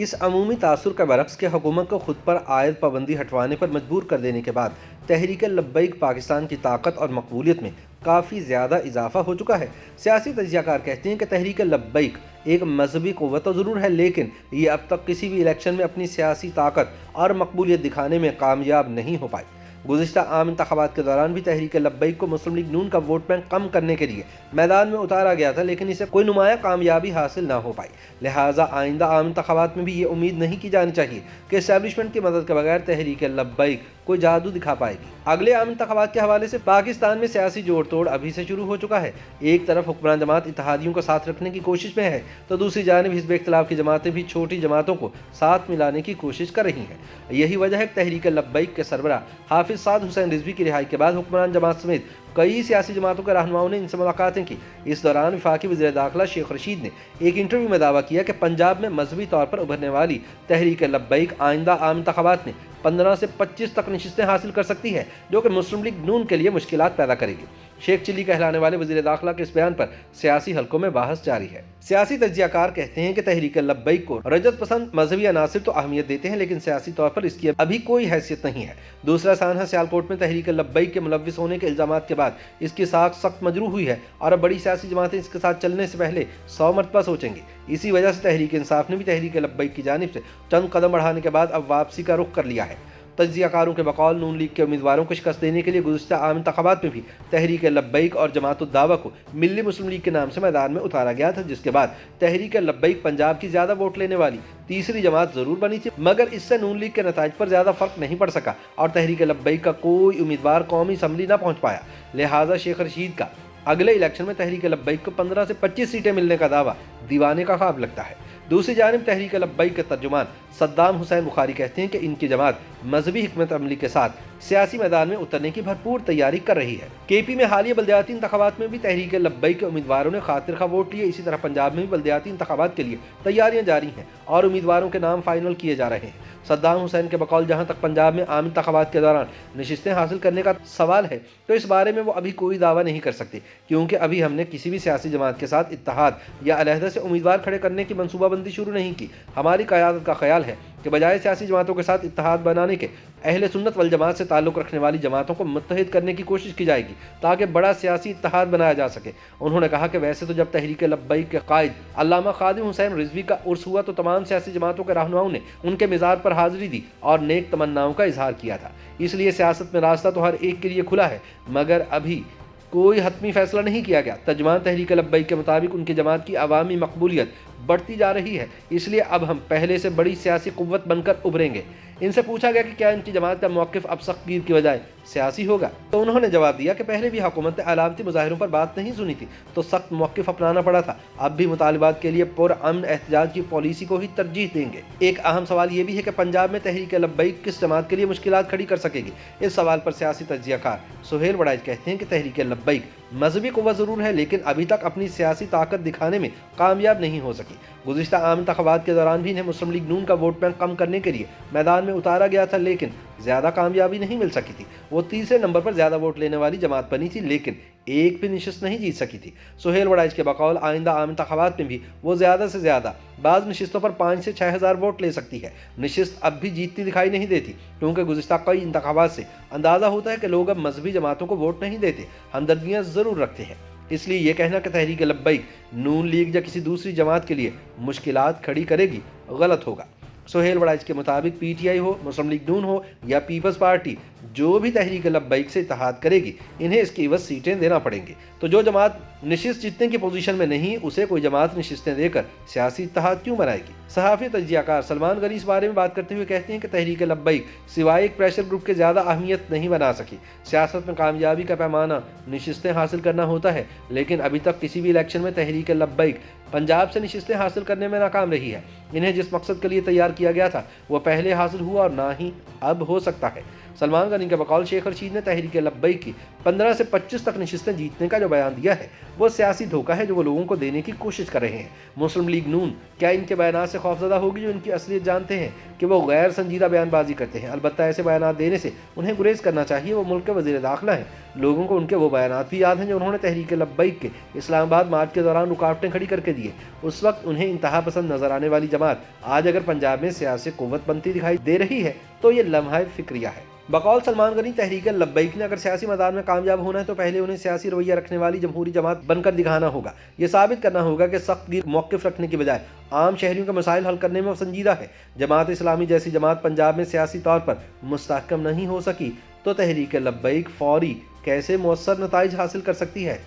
اس عمومی تاثر کا برعکس کہ حکومت کو خود پر عائد پابندی ہٹوانے پر مجبور کر دینے کے بعد تحریک لبیک پاکستان کی طاقت اور مقبولیت میں کافی زیادہ اضافہ ہو چکا ہے۔ سیاسی تجزیہ کار کہتے ہیں کہ تحریک لبیک ایک مذہبی قوت تو ضرور ہے، لیکن یہ اب تک کسی بھی الیکشن میں اپنی سیاسی طاقت اور مقبولیت دکھانے میں کامیاب نہیں ہو پائی۔ گزشتہ عام انتخابات کے دوران بھی تحریک لبیک کو مسلم لیگ نون کا ووٹ بینک کم کرنے کے لیے میدان میں اتارا گیا تھا، لیکن اسے کوئی نمایاں کامیابی حاصل نہ ہو پائی۔ لہٰذا آئندہ عام انتخابات میں بھی یہ امید نہیں کی جانی چاہیے کہ اسٹیبلشمنٹ کی مدد کے بغیر تحریک لبیک کوئی جادو دکھا پائے گی۔ اگلے عام انتخابات کے حوالے سے پاکستان میں سیاسی جوڑ توڑ ابھی سے شروع ہو چکا ہے۔ ایک طرف حکمران جماعت اتحادیوں کو ساتھ رکھنے کی کوشش میں ہے، تو دوسری جانب حزب اختلاف کی جماعتیں بھی چھوٹی جماعتوں کو ساتھ ملانے کی کوشش کر رہی ہیں۔ یہی وجہ ہے کہ تحریک لبیک کے سربراہ حافظ سعد حسین رضوی کی رہائی کے بعد حکمران جماعت سمیت کئی سیاسی جماعتوں کے رہنماؤں نے ان سے ملاقاتیں کی۔ اس دوران وفاقی وزیر داخلہ شیخ رشید نے ایک انٹرویو میں دعویٰ کیا کہ پنجاب میں مذہبی طور پر ابھرنے والی تحریک لبیک آئندہ عام انتخابات میں 15 سے 25 تک نشستیں حاصل کر سکتی ہے، جو کہ مسلم لیگ نون کے لیے مشکلات پیدا کرے گی۔ شیخ چلی کہلانے والے وزیر داخلہ کے اس بیان پر سیاسی حلقوں میں بحث جاری ہے۔ سیاسی تجزیہ کار کہتے ہیں کہ تحریک لبیک کو رجت پسند مذہبی عناصر تو اہمیت دیتے ہیں، لیکن سیاسی طور پر اس کی ابھی کوئی حیثیت نہیں ہے۔ دوسرا سانحہ سیالکوٹ میں تحریک لبیک کے ملوث ہونے کے الزامات کے بعد اس کی ساکھ سخت مجروح ہوئی ہے، اور اب بڑی سیاسی جماعتیں اس کے ساتھ چلنے سے پہلے 100 مرتبہ سوچیں گی۔ اسی وجہ سے تحریک انصاف نے بھی تحریک لبیک کی جانب سے چند قدم بڑھانے کے بعد اب واپسی کا رخ کر لیا ہے۔ تجزیہ کاروں کے بقول نون لیگ کے امیدواروں کو شکست دینے کے لیے گزشتہ عام انتخابات میں بھی تحریک لبیک اور جماعت الدعوہ کو ملی مسلم لیگ کے نام سے میدان میں اتارا گیا تھا، جس کے بعد تحریک لبیک پنجاب کی زیادہ ووٹ لینے والی تیسری جماعت ضرور بنی تھی، مگر اس سے نون لیگ کے نتائج پر زیادہ فرق نہیں پڑ سکا اور تحریک لبیک کا کوئی امیدوار قومی اسمبلی نہ پہنچ پایا۔ لہٰذا شیخ رشید کا اگلے الیکشن میں تحریک لبیک کو 15 سے 25 سیٹیں ملنے کا دعویٰ دیوانے کا خواب لگتا ہے۔ دوسری جانب تحریک لبیک کے ترجمان صدام حسین بخاری کہتے ہیں کہ ان کی جماعت مذہبی حکمت عملی کے ساتھ سیاسی میدان میں اترنے کی بھرپور تیاری کر رہی ہے۔ کے پی میں حالیہ بلدیاتی انتخابات میں بھی تحریک لبیک کے امیدواروں نے خاطر خواہ ووٹ لیے۔ اسی طرح پنجاب میں بھی بلدیاتی انتخابات کے لیے تیاریاں جاری ہیں اور امیدواروں کے نام فائنل کیے جا رہے ہیں۔ صدام حسین کے بقول جہاں تک پنجاب میں عام انتخابات کے دوران نشستیں حاصل کرنے کا سوال ہے، تو اس بارے میں وہ ابھی کوئی دعویٰ نہیں کر سکتے، کیونکہ ابھی ہم نے کسی بھی سیاسی جماعت کے ساتھ اتحاد یا علیحدہ سے امیدوار کھڑے کرنے کی منصوبہ بندی شروع نہیں کی۔ ہماری قیادت کا خیال ہے کہ بجائے سیاسی جماعتوں کے ساتھ اتحاد بنانے کے اہل سنت والجماعت سے تعلق رکھنے والی جماعتوں کو متحد کرنے کی کوشش کی جائے گی تاکہ بڑا سیاسی اتحاد بنایا جا سکے۔ انہوں نے کہا کہ ویسے تو جب تحریک لبیک کے قائد علامہ خادم حسین رضوی کا عرس ہوا تو تمام سیاسی جماعتوں کے رہنماؤں نے ان کے مزار پر حاضری دی اور نیک تمناؤں کا اظہار کیا تھا۔ اس لیے سیاست میں راستہ تو ہر ایک کے لیے کھلا ہے، مگر ابھی کوئی حتمی فیصلہ نہیں کیا گیا۔ ترجمان تحریک لبیک کے مطابق ان کی جماعت کی عوامی مقبولیت بڑھتی جا رہی ہے، اس لیے اب ہم پہلے سے بڑی سیاسی قوت بن کر ابھریں گے۔ ان سے پوچھا گیا کہ کیا ان کی جماعت کا موقف اب سخت گیر کی بجائے سیاسی ہوگا، تو انہوں نے جواب دیا کہ پہلے بھی حکومت نے علامتی مظاہروں پر بات نہیں سنی تھی تو سخت موقف اپنانا پڑا تھا، اب بھی مطالبات کے لیے پرامن احتجاج کی پالیسی کو ہی ترجیح دیں گے۔ ایک اہم سوال یہ بھی ہے کہ پنجاب میں تحریک لبیک کس جماعت کے لیے مشکلات کھڑی کر سکے گی۔ اس سوال پر سیاسی تجزیہ کار سہیل وڑائچ کہتے ہیں کہ تحریک لبیک مذہبی قوت ضرور ہے، لیکن ابھی تک اپنی سیاسی طاقت دکھانے میں کامیاب نہیں ہو سکی۔ گزشتہ عام انتخابات کے دوران بھی انہیں مسلم لیگ نون کا ووٹ بینک کم کرنے کے لیے میدان میں اتارا گیا تھا، لیکن زیادہ کامیابی نہیں مل سکی تھی۔ وہ تیسرے نمبر پر زیادہ ووٹ لینے والی جماعت بنی تھی، لیکن ایک بھی نشست نہیں جیت سکی تھی۔ سہیل وڑائچ کے بقول آئندہ عام انتخابات میں بھی وہ زیادہ سے زیادہ بعض نشستوں پر 5 سے 6 ہزار ووٹ لے سکتی ہے۔ نشست اب بھی جیتتی دکھائی نہیں دیتی، کیونکہ گزشتہ کئی انتخابات سے اندازہ ہوتا ہے کہ لوگ اب مذہبی جماعتوں کو ووٹ نہیں دیتے، ہمدردیاں ضرور رکھتے ہیں۔ اس لیے یہ کہنا کہ تحریک لبیک نون لیگ یا کسی دوسری جماعت کے لیے مشکلات کھڑی کرے گی غلط ہوگا۔ سہیل وڑائچ کے مطابق P T I who, Muslim league نون ہو یا پیپلز پارٹی، جو بھی تحریک لبیک سے اتحاد کرے گی انہیں اس کی عوض سیٹیں دینا پڑیں گی، تو جو جماعت نشست جیتنے کی پوزیشن میں نہیں اسے کوئی جماعت نشستیں دے کر سیاسی اتحاد کیوں بنائے گی۔ صحافی تجزیہ کار سلمان غنی اس بارے میں بات کرتے ہوئے کہتے ہیں کہ تحریک لبیک سوائے ایک پریشر گروپ کے زیادہ اہمیت نہیں بنا سکی۔ سیاست میں کامیابی کا پیمانہ نشستیں حاصل کرنا ہوتا ہے، لیکن ابھی تک کسی بھی الیکشن میں تحریک لبیک پنجاب سے نشستیں حاصل کرنے میں ناکام رہی ہے۔ انہیں جس مقصد کے لیے تیار کیا گیا تھا وہ پہلے حاصل ہوا اور نہ ہی اب ہو سکتا ہے۔ سلمان غنی کے بقول شیخ رشید نے تحریک لبیک کی 15 سے 25 تک نشستیں جیتنے کا جو بیان دیا ہے وہ سیاسی دھوکہ ہے جو وہ لوگوں کو دینے کی کوشش کر رہے ہیں۔ مسلم لیگ نون کیا ان کے بیانات سے خوفزدہ ہوگی جو ان کی اصلیت جانتے ہیں کہ وہ غیر سنجیدہ بیان بازی کرتے ہیں؟ البتہ ایسے بیانات دینے سے انہیں گریز کرنا چاہیے۔ وہ ملک کے وزیر داخلہ ہیں، لوگوں کو ان کے وہ بیانات بھی یاد ہیں جو انہوں نے تحریک لبیک کے اسلام آباد مارچ کے دوران رکاوٹیں کھڑی کر کے دیے۔ اس وقت انہیں انتہا پسند نظر آنے والی جماعت آج اگر پنجاب میں سیاسی قوت بنتی دکھائی دے رہی ہے تو یہ لمحہ فکریہ ہے۔ بقول سلمان غنی، تحریک لبیک نے اگر سیاسی میدان میں کامیاب ہونا ہے تو پہلے انہیں سیاسی رویہ رکھنے والی جمہوری جماعت بن کر دکھانا ہوگا۔ یہ ثابت کرنا ہوگا کہ سخت گیر موقف رکھنے کی بجائے عام شہریوں کے مسائل حل کرنے میں وہ سنجیدہ ہے۔ جماعت اسلامی جیسی جماعت پنجاب میں سیاسی طور پر مستحکم نہیں ہو سکی تو تحریک لبیک فوری کیسے مؤثر نتائج حاصل کر سکتی ہے؟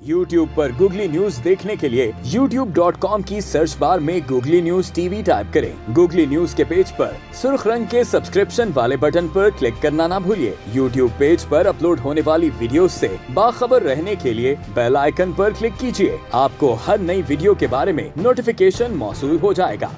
YouTube پر گوگلی نیوز دیکھنے کے لیے youtube.com کی سرچ بار میں googly news T V type کریں۔ گوگلی نیوز کے پیج پر سرخ رنگ کے سبسکرپشن والے بٹن پر کلک کرنا نہ بھولیے۔ YouTube پیج پر اپلوڈ ہونے والی ویڈیوز سے باخبر رہنے کے لیے بیل آئیکن پر کلک کیجیے۔ آپ کو ہر نئی ویڈیو کے بارے میں نوٹیفیکیشن موصول ہو جائے گا۔